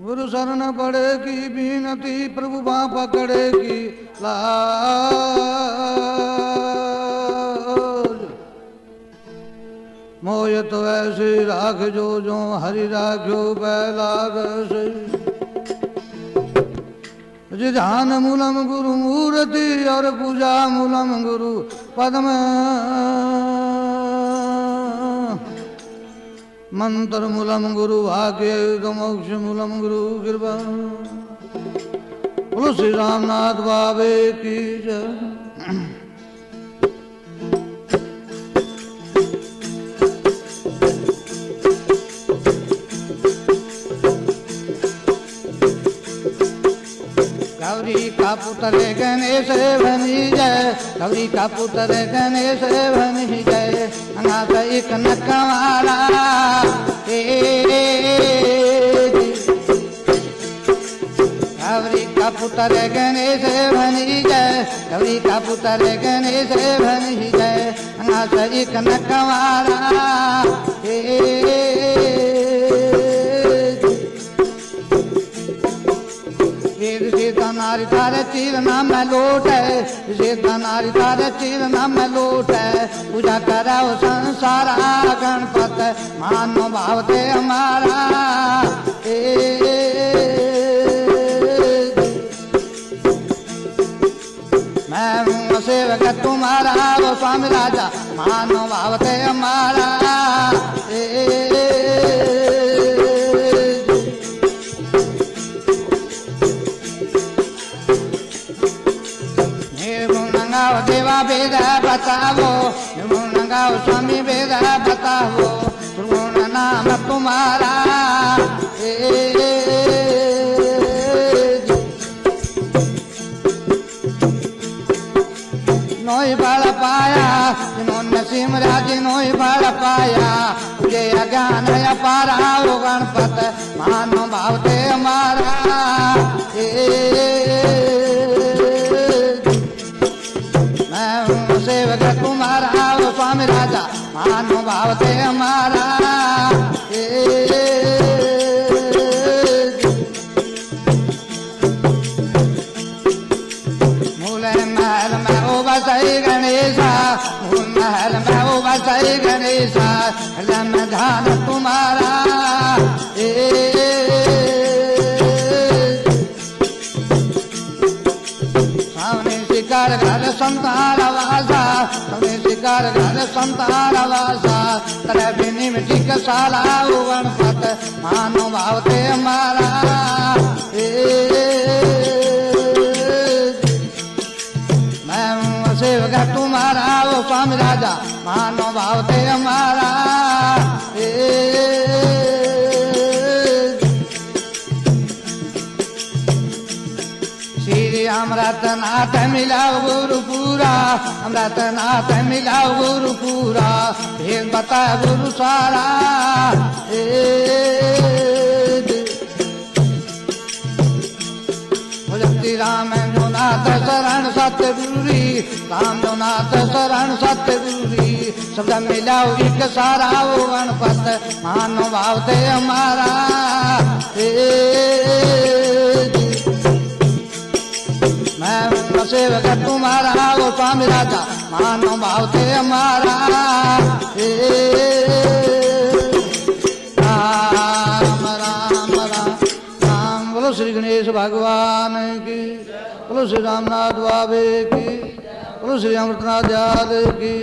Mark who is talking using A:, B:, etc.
A: गुरु शरण पड़े की बीनती प्रभु बाँ पकड़े की लाज। मोय तो ऐसे राख जो हरि राख्यो बैलाग से। ध्यान मूलम गुरु मूर्ति और पूजा मूलम गुरु पद्म। मंत्र मूलम गुरु भाग्य मोक्ष मूलम गुरु कृपा। बोलो श्री रामनाथ बाबे की जय। गौरी का पुत्र गणेश बनी जय। गौरी का पुत्र गणेश बनी जय। अनाथ एक नकवारा गौरी का पुत्र गणेश बनी जय। गौरी का पुत्र गणेश बनी जय। अनाथ एक नकवारा नारी तारे चीर नाम में लोट है। सीता नारी तारे चीर नाम में लोट है। पूजा करा संसारा गणपत मानो भावते हमारा। मैं हूँ सेवक तुम्हारा वो स्वामी राजा मानो भावते हमारा। देवा वेद बतावो नंगाओ स्वामी वेद बतावो। गुण नाम तुम्हारा नोई बड़ पाया जिन्होंने सिमरा जिन्होंने बड़ पाया। तुझे अज्ञान अपारा वो गणपत मानो भावते हमारा। सेवक तुम्हारा वो स्वामी राजा मानो भावते हमारा। मूल महल में ओ बसई गणेशा। मूल महल में ओ बसई गणेशा। हृदय में ध्यान तुम्हारा। शिकार घर संतान वासा। तुम्हें शिकार घर संतान वासा। तरह बिनी मिट्टी का साला वो गणपत मानो भावते हमारा। मैं हूँ सेवक तुम्हारा वो स्वामी राजा मानो भावते हमारा। अमृत नाथ मिलाओ गुरु पूरा। अमृत नाथ मिलाओ गुरु पूरा। भेद बता गुरु सारा। श्री राम जो नाथ शरण सतगुरी। राम जो नाथ शरण सतगुरी। शब्द मिलाओ एक सारा वो गणपत मानो भावते हमारा। मैं सेवक तुम्हारा वो स्वामी राजा मानो भावते हमारा। राम राम राम राम। बोलो श्री गणेश भगवान की। बोलो श्री रामनाथ बाबे की। बोलो श्री अमृतनाथ याद की।